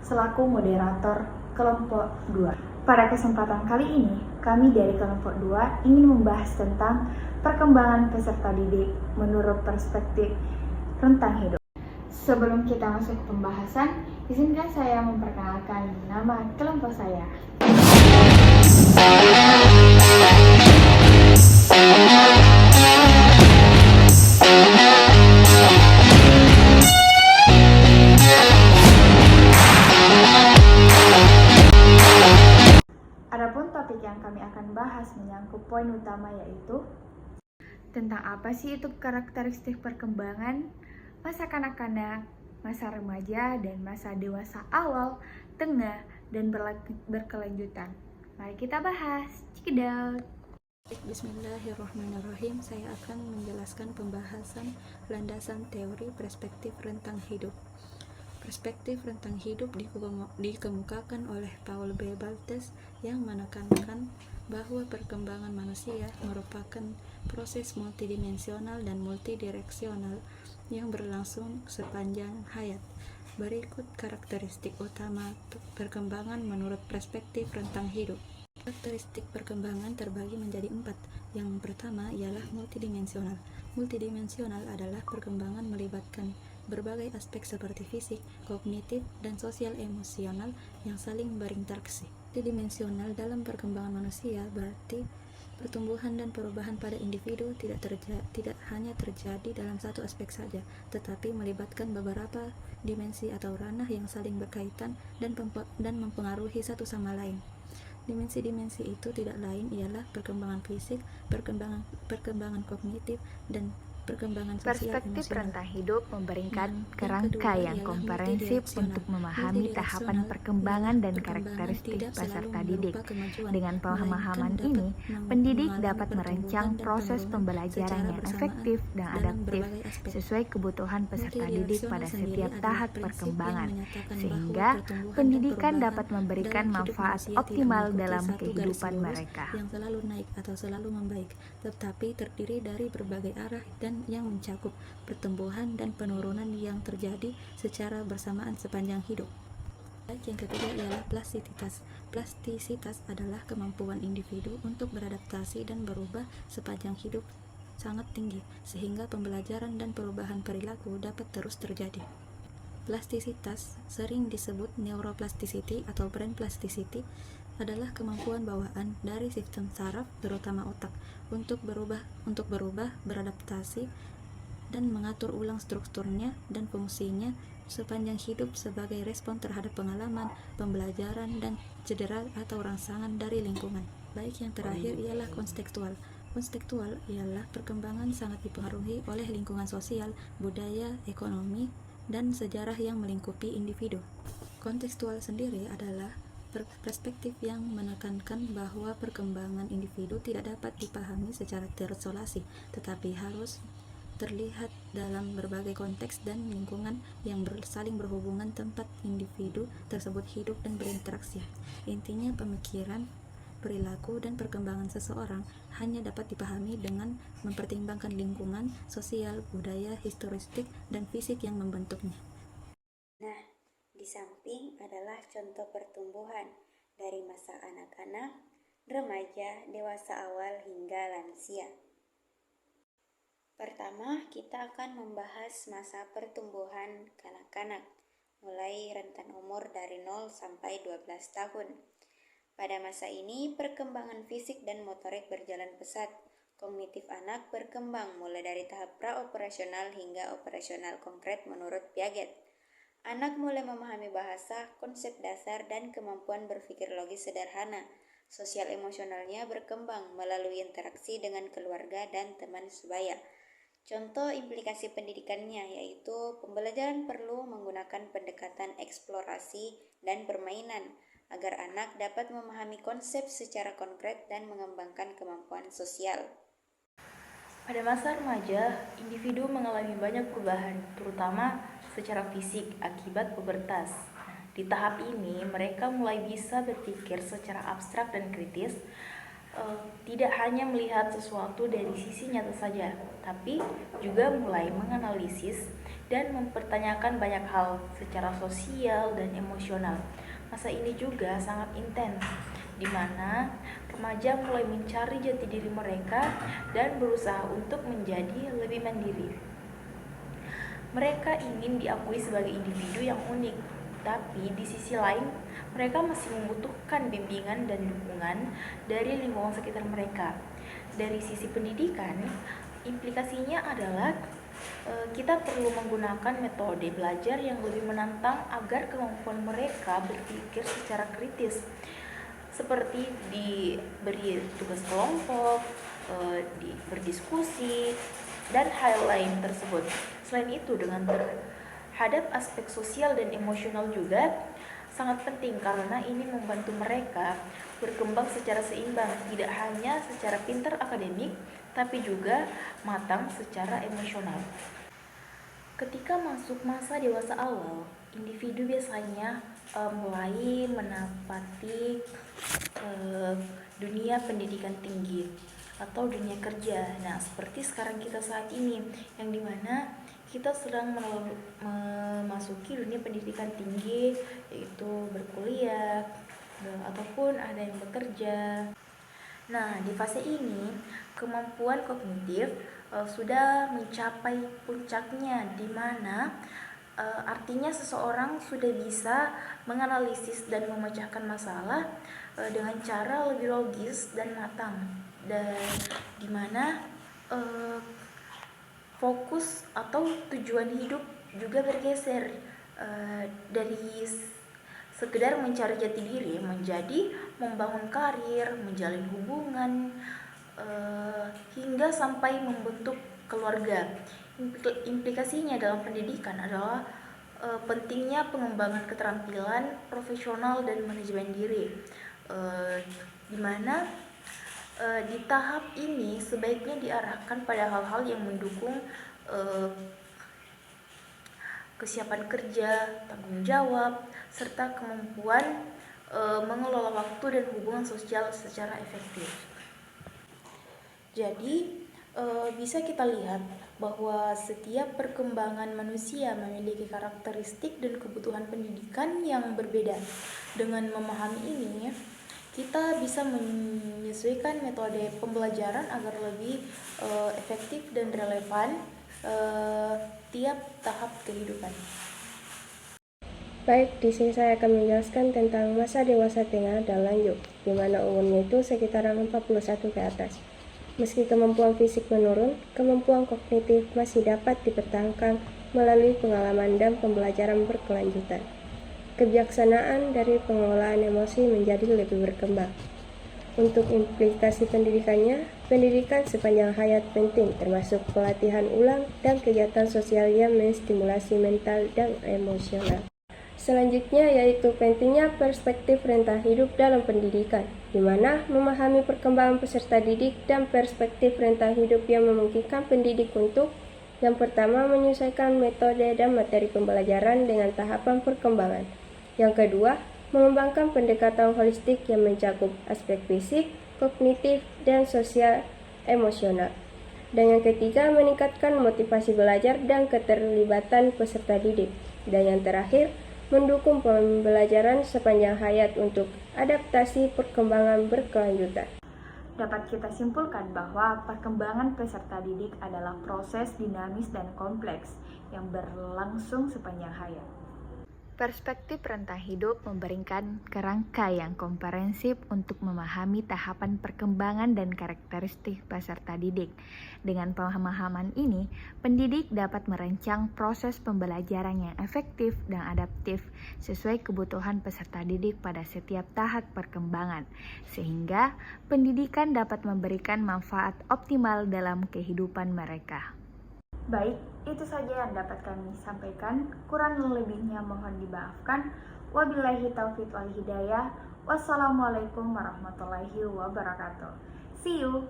selaku moderator kelompok 2. Pada kesempatan kali ini, kami dari kelompok 2 ingin membahas tentang perkembangan peserta didik menurut perspektif rentang hidup. Sebelum kita masuk ke pembahasan, izinkan saya memperkenalkan nama kelompok saya. Adapun topik yang kami akan bahas menyangkut poin utama yaitu tentang apa sih itu karakteristik perkembangan masa kanak-kanak, masa remaja, dan masa dewasa awal, tengah, dan berkelanjutan. Mari kita bahas. Cekidot. Bismillahirrahmanirrahim. Saya akan menjelaskan pembahasan landasan teori perspektif rentang hidup. Perspektif rentang hidup dikemukakan oleh Paul B. Baltes yang menekankan bahwa perkembangan manusia merupakan proses multidimensional dan multidireksional yang berlangsung sepanjang hayat. Berikut karakteristik utama perkembangan menurut perspektif rentang hidup. Karakteristik perkembangan terbagi menjadi 4. Yang pertama ialah multidimensional. Multidimensional adalah perkembangan melibatkan berbagai aspek seperti fisik, kognitif, dan sosial emosional yang saling berinteraksi. Multidimensional dalam perkembangan manusia berarti pertumbuhan dan perubahan pada individu tidak hanya terjadi dalam satu aspek saja, tetapi melibatkan beberapa dimensi atau ranah yang saling berkaitan dan mempengaruhi satu sama lain. Dimensi-dimensi itu tidak lain ialah perkembangan fisik, perkembangan kognitif, dan perkembangan sosial Perspektif emosional. rentang hidup memberikan kerangka yang komprehensif untuk memahami tahapan perkembangan dan karakteristik peserta didik. Dengan pemahaman ini, pendidik dapat merancang proses pembelajaran yang efektif dan adaptif sesuai kebutuhan peserta didik pada setiap tahap perkembangan, sehingga pendidikan dapat memberikan manfaat optimal dalam kehidupan mereka. Yang selalu naik atau selalu membaik, tetapi terdiri dari berbagai arah dan yang mencakup pertumbuhan dan penurunan yang terjadi secara bersamaan sepanjang hidup. Yang ketiga ialah plastisitas. Plastisitas adalah kemampuan individu untuk beradaptasi dan berubah sepanjang hidup sangat tinggi, sehingga pembelajaran dan perubahan perilaku dapat terus terjadi. Plastisitas sering disebut neuroplasticity atau brain plasticity, adalah kemampuan bawaan dari sistem saraf, terutama otak, untuk berubah, beradaptasi, dan mengatur ulang strukturnya dan fungsinya sepanjang hidup sebagai respon terhadap pengalaman, pembelajaran, dan cedera atau rangsangan dari lingkungan. Baik yang terakhir ialah kontekstual. Kontekstual ialah perkembangan sangat dipengaruhi oleh lingkungan sosial, budaya, ekonomi, dan sejarah yang melingkupi individu. Kontekstual sendiri adalah perspektif yang menekankan bahwa perkembangan individu tidak dapat dipahami secara terisolasi, tetapi harus terlihat dalam berbagai konteks dan lingkungan yang saling berhubungan tempat individu tersebut hidup dan berinteraksi. Intinya, pemikiran, perilaku, dan perkembangan seseorang hanya dapat dipahami dengan mempertimbangkan lingkungan, sosial, budaya, historistik, dan fisik yang membentuknya. Nah, di samping adalah contoh pertumbuhan dari masa anak-anak, remaja, dewasa awal, hingga lansia. Pertama, kita akan membahas masa pertumbuhan kanak-kanak, mulai rentan umur dari 0 sampai 12 tahun. Pada masa ini, perkembangan fisik dan motorik berjalan pesat. Kognitif anak berkembang mulai dari tahap pra-operasional hingga operasional konkret menurut Piaget. Anak mulai memahami bahasa, konsep dasar, dan kemampuan berpikir logis sederhana. Sosial emosionalnya berkembang melalui interaksi dengan keluarga dan teman sebaya. Contoh implikasi pendidikannya yaitu pembelajaran perlu menggunakan pendekatan eksplorasi dan permainan agar anak dapat memahami konsep secara konkret dan mengembangkan kemampuan sosial. Pada masa remaja, individu mengalami banyak perubahan, terutama secara fisik akibat pubertas. Di tahap ini, mereka mulai bisa berpikir secara abstrak dan kritis, tidak hanya melihat sesuatu dari sisi nyata saja, tapi juga mulai menganalisis dan mempertanyakan banyak hal secara sosial dan emosional. Masa ini juga sangat intens, di mana remaja mulai mencari jati diri mereka dan berusaha untuk menjadi lebih mandiri. Mereka ingin diakui sebagai individu yang unik, tapi di sisi lain mereka masih membutuhkan bimbingan dan dukungan dari lingkungan sekitar mereka. Dari sisi pendidikan, implikasinya adalah kita perlu menggunakan metode belajar yang lebih menantang agar kemampuan mereka berpikir secara kritis, seperti diberi tugas kelompok, berdiskusi, dan hal lain tersebut. Selain itu, dengan terhadap aspek sosial dan emosional juga sangat penting karena ini membantu mereka berkembang secara seimbang, tidak hanya secara pintar akademik, tapi juga matang secara emosional. Ketika masuk masa dewasa awal, individu biasanya mulai menapati dunia pendidikan tinggi atau dunia kerja. Nah, seperti sekarang kita saat ini, yang dimana kita sedang memasuki dunia pendidikan tinggi, yaitu berkuliah ataupun ada yang bekerja. Nah, di fase ini kemampuan kognitif sudah mencapai puncaknya, di mana artinya seseorang sudah bisa menganalisis dan memecahkan masalah dengan cara lebih logis dan matang, dan di mana fokus atau tujuan hidup juga bergeser dari sekedar mencari jati diri menjadi membangun karir, menjalin hubungan, hingga sampai membentuk keluarga. Implikasinya dalam pendidikan adalah pentingnya pengembangan keterampilan profesional dan manajemen diri, di mana di tahap ini sebaiknya diarahkan pada hal-hal yang mendukung kesiapan kerja, tanggung jawab, serta kemampuan mengelola waktu dan hubungan sosial secara efektif. Jadi bisa kita lihat bahwa setiap perkembangan manusia memiliki karakteristik dan kebutuhan pendidikan yang berbeda. Dengan memahami ini, kita bisa menyesuaikan metode pembelajaran agar lebih efektif dan relevan tiap tahap kehidupan. Baik, di sini saya akan menjelaskan tentang masa dewasa tengah dan lanjut, di mana umurnya itu sekitaran 41 ke atas. Meski kemampuan fisik menurun, kemampuan kognitif masih dapat dipertahankan melalui pengalaman dan pembelajaran berkelanjutan. Kebijaksanaan dari pengelolaan emosi menjadi lebih berkembang. Untuk implikasi pendidikannya, pendidikan sepanjang hayat penting, termasuk pelatihan ulang dan kegiatan sosial yang menstimulasi mental dan emosional. Selanjutnya yaitu pentingnya perspektif rentang hidup dalam pendidikan, di mana memahami perkembangan peserta didik dan perspektif rentang hidup yang memungkinkan pendidik untuk yang pertama menyesuaikan metode dan materi pembelajaran dengan tahapan perkembangan. Yang kedua, mengembangkan pendekatan holistik yang mencakup aspek fisik, kognitif, dan sosial emosional. Dan yang ketiga, meningkatkan motivasi belajar dan keterlibatan peserta didik. Dan yang terakhir, mendukung pembelajaran sepanjang hayat untuk adaptasi perkembangan berkelanjutan. Dapat kita simpulkan bahwa perkembangan peserta didik adalah proses dinamis dan kompleks yang berlangsung sepanjang hayat. Perspektif rentang hidup memberikan kerangka yang komprehensif untuk memahami tahapan perkembangan dan karakteristik peserta didik. Dengan pemahaman ini, pendidik dapat merancang proses pembelajaran yang efektif dan adaptif sesuai kebutuhan peserta didik pada setiap tahap perkembangan, sehingga pendidikan dapat memberikan manfaat optimal dalam kehidupan mereka. Baik, itu saja yang dapat kami sampaikan. Kurang lebihnya mohon dimaafkan. Wabillahi taufiq wal hidayah. Wassalamualaikum warahmatullahi wabarakatuh. See you.